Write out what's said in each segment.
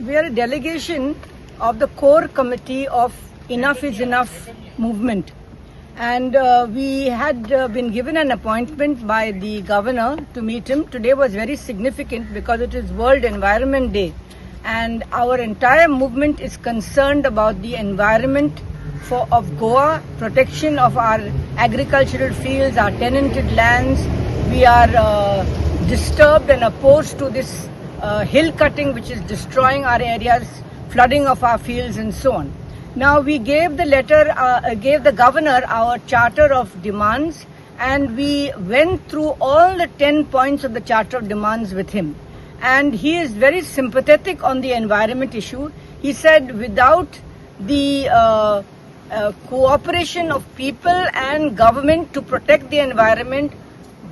we are a delegation of the core committee of Enough is Enough movement. And we had been given an appointment by the governor to meet him. Today was very significant because it is World Environment Day. And our entire movement is concerned about the environment of Goa, protection of our agricultural fields, our tenanted lands. We are disturbed and opposed to this hill cutting which is destroying our areas, flooding of our fields and so on. Now we gave the governor our charter of demands, and we went through all the 10 points of the charter of demands with him. And he is very sympathetic on the environment issue. He said without the cooperation of people and government to protect the environment,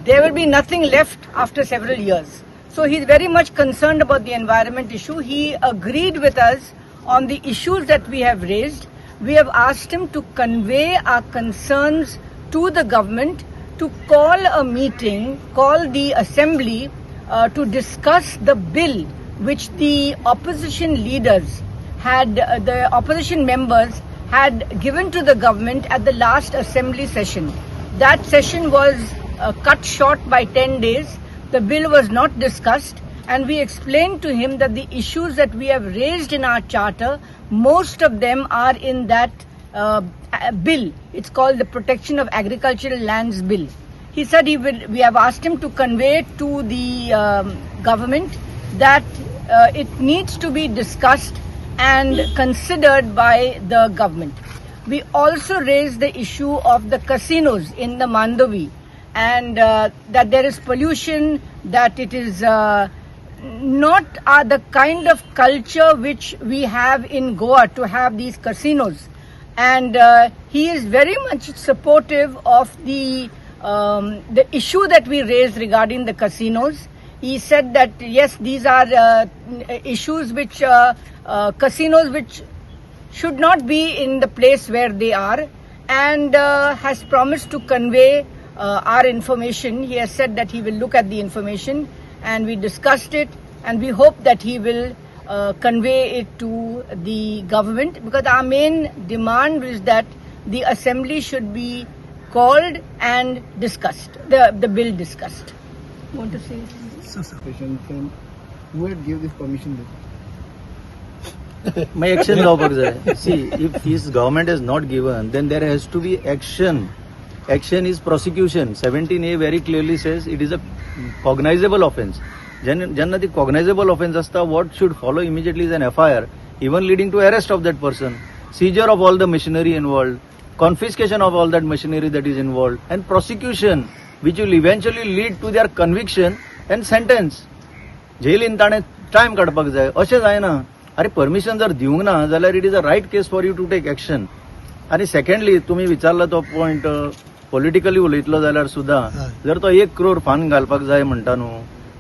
there will be nothing left after several years. So he is very much concerned about the environment issue. He agreed with us on the issues that we have raised. We have asked him to convey our concerns to the government, to call a meeting, call the assembly to discuss the bill which the opposition leaders had, the opposition members had given to the government at the last assembly session. That session was cut short by 10 days. The bill was not discussed, and we explained to him that the issues that we have raised in our charter, most of them are in that bill. It's called the Protection of Agricultural Lands Bill. He said we have asked him to convey to the government that it needs to be discussed and considered by the government. We also raised the issue of the casinos in the Mandovi, and that there is pollution, that it is not the kind of culture which we have in Goa to have these casinos. And he is very much supportive of the issue that we raised regarding the casinos. He said that yes, these are issues which casinos which should not be in the place where they are, and has promised to convey our information. He has said that he will look at the information, and we discussed it, and we hope that he will convey it to the government, because our main demand is that the assembly should be called and discussed, the bill discussed. Want to say something? From who had give this permission? My action जावपाक जाय. See, if his government has not given, then there has to be action. Action is prosecution. 17A very clearly says it is a cognizable offence. Jenna the cognizable offence asta, what should follow immediately is an FIR, even leading to arrest of that person, seizure of all the machinery involved, confiscation of all that machinery that is involved, and prosecution, which will eventually lead to their conviction and sentence. Jailin ताणे time काडपाक जाय. अशें जायना. अरे permission जर दिवंक ना जाल्यार it is a right case for you to take action. आणि सेकंडली तुम्ही विचारला तो पॉयंट पॉलिटिकली उलयतलो जाल्यार सुद्धा जर तो 1 crore फान घालपाक जाय म्हणटा न्हू,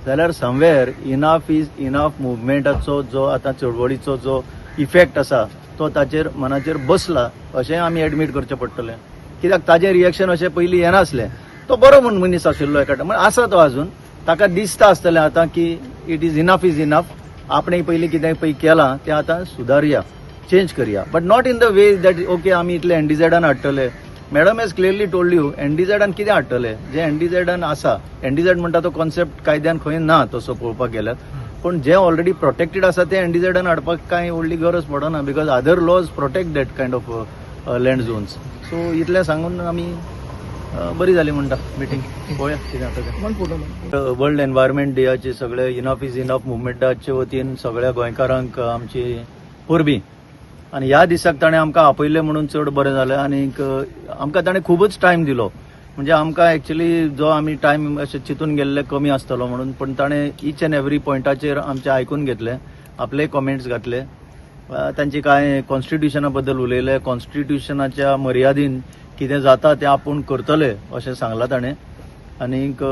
जाल्यार समवेर इनफ इज इनफ मुवमेंटाचो जो आतां चळवळीचो जो इफेक्ट आसा तो ताचेर मनाचेर बसला अशें आमी एडमीट करचें पडटलें. कित्याक ताचें रिएक्शन अशें पयलीं येनासलें. तो बरो म्हूण मनीस आशिल्लो एका टायमार आसा तो अजून. ताका दिसता आसतलें आतां की इट इज इनफ. आपणें पयलीं कितें पळय केलां तें आतां सुदारया, चेंज करया, but not in the way that okay आमी इतले एनडीझेडान हाडटले. Madam has clearly told you एनडीझेडान कितें हाडटले, जे एनडीझेडान आसा. एनडीझेड म्हणटा तो कॉन्सेप्ट कायद्यान खंय ना तसो पळोवपाक गेल्यार, पण जे ऑलरेडी प्रोटेक्टेड आसा ते एनडीझेडान हाडपाक कांय व्हडली गरज पडना, because other laws protect that kind of land zones. So इतलें सांगून आमी बरी जाली म्हणटा मिटींग. पळोवया कितें जाता. वर्ल्ड एनवायरमेंट डेयाचे सगळे इनफ इज इनफ मुवमेंटाचे वतीन सगळ्या गोंयकारांक आमची परबीं. आनी ह्या दिसाक ताणें आमकां आपयलें म्हणून चड बरें जालें. आनीक आमकां ताणें खूबच टायम दिलो. म्हणजे आमकां एक्चुली जो आमी टायम अशें चिंतून गेल्ले कमी आसतलो म्हणून, पण ताणें ईच अँड एवरी पॉयंटाचेर आमचें आयकून घेतलें, आपले कॉमेंट्स घातले, तांची कांय कॉन्स्टिट्युशना बद्दल उलयले, कॉन्स्टिट्युशनाच्या मर्यादीन कितें जाता तें आपूण करतले अशें सांगलां ताणें. आनीक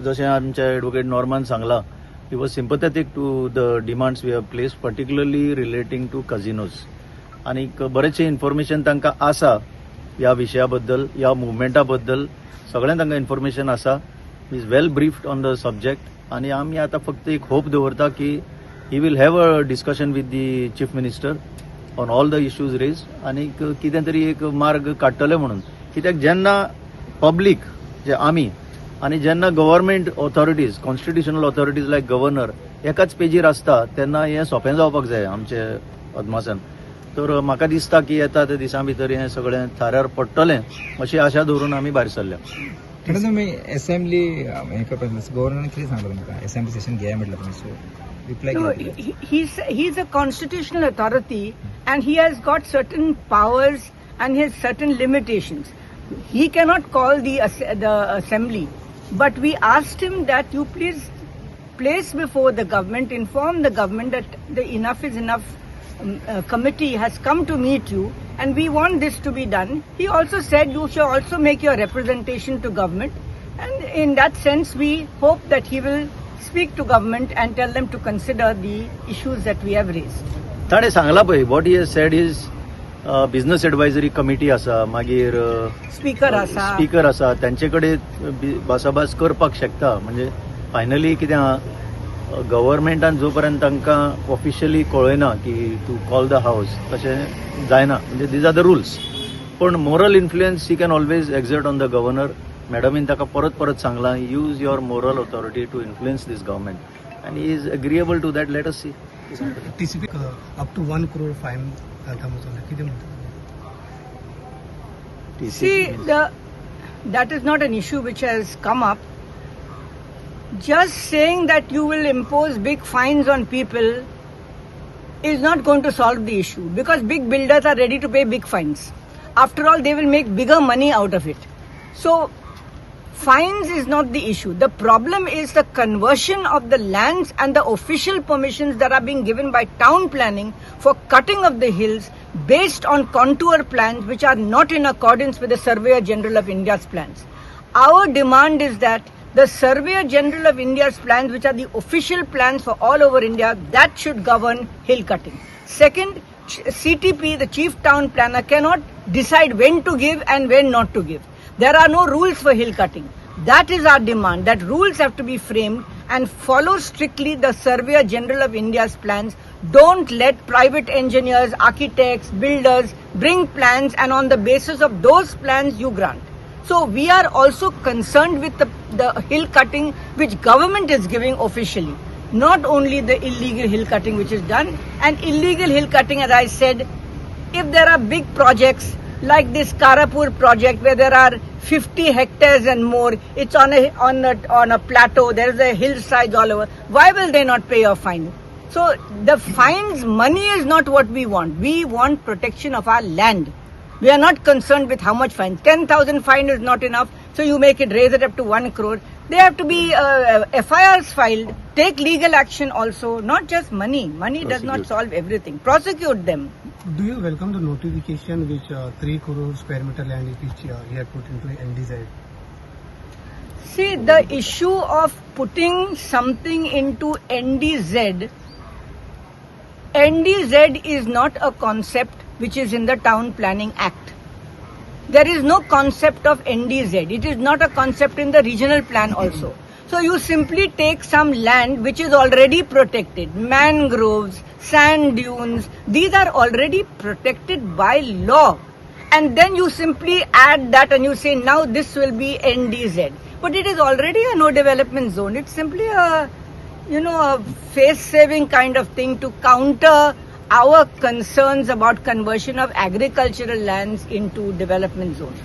जशें आमचे एडवोकेट नॉर्मान सांगलां, he was sympathetic to the demands we have placed, particularly relating to casinos. आनीक बरेचशें इन्फॉर्मेशन तांकां आसा ह्या विशया बद्दल, ह्या मुवमेंटा बद्दल सगळें तांकां इन्फॉर्मेशन आसा. Is well briefed on the subject. आनी आमी आतां फक्त एक होप दवरता की he will have a discussion with the chief minister on all the issues raised आणि कितें तरी एक मार्ग काडटले म्हणून कित्याक जेन्ना पब्लीक जे आमी आणि जेन्ना गव्हर्मेंट ऑथॉरिटीज कॉन्स्टिट्युशनल ऑथॉरिटीज लायक गव्हर्नर एकाच पेजीर आसता तेन्ना हें सोंपें जावपाक जाय आमचे अदमासान तर म्हाका दिसता की येता त्या दिसां भितर हें सगळें थाऱ्यार पडटलें अशी आशा दवरून आमी भायर सरल्या मॅडम तुमी असेंब्ली हें करपाक गव्हर्नरान कितें सांगलें तुमकां असेंब्ली सेशन घेया म्हटलें तुमी सो reply No, he's a constitutional authority and he has got certain powers and he has certain limitations. He cannot call the assembly, but we asked him that you please place before the government, inform the government that the Enough is Enough committee has come to meet you and we want this to be done. He also said you should also make your representation to government, and in that sense we hope that he will speak to government and tell them to consider the issues that we have raised. ताणें सांगला पळय what he has said is business advisory committee आसा मागीर Speaker asa. Speaker आसा त्यांचे कडेन भासाभास करपाक शकता म्हणजे फायनली कितें आहा गव्हर्मेंटान जो पर्यंत तांकां ऑफिशियली कळयना की टू कॉल द हाऊस तशें जायना म्हणजे दीज आर द रुल्स पण moral influence he can always exert on the governor मॅडमीन ताका परत परत सांगलां use your moral authority to influence this government and he is agreeable to that let us see TCP up to 1 crore fine घालता किती म्हणतात See, that is not an issue which has come up. Just saying that you will impose big fines on people is not going to solve the issue because big builders are ready to pay big fines. After all, they will make bigger money out of it. So, fines is not the issue. The problem is the conversion of the lands and the official permissions that are being given by town planning for cutting of the hills based on contour plans which are not in accordance with the Surveyor General of India's plans. Our demand is that the Surveyor General of India's plans, which are the official plans for all over India, that should govern hill cutting. Second, CTP, the Chief Town Planner, cannot decide when to give and when not to give. There are no rules for hill cutting. That is our demand, that rules have to be framed and follow strictly the Surveyor General of India's plans. Don't let private engineers, architects, builders bring plans and on the basis of those plans you grant. So we are also concerned with the hill cutting which government is giving officially. Not only the illegal hill cutting which is done, and illegal hill cutting, as I said, if there are big projects like this Karapur project where there are 50 hectares and more, it's on a plateau, there is a hillside all over, why will they not pay a fine? So the fines, money is not what we want. We want protection of our land. We are not concerned with how much fine. 10,000 fine is not enough, so you make it, raise it up to 1 crore. They have to be FIRs filed, take legal action also, not just money. Money does not solve everything. Prosecute them. Do you welcome the notification which 3 crore square meter land which he had put into NDZ? See, the issue of putting something into NDZ is not a concept which is in the Town Planning Act. There is no concept of NDZ. It is not a concept in the regional plan also. So you simply take some land which is already protected, mangroves, sand dunes, these are already protected by law. And then you simply add that and you say now this will be NDZ. But it is already a no development zone. It's simply a face-saving kind of thing to counter our concerns about conversion of agricultural lands into development zones.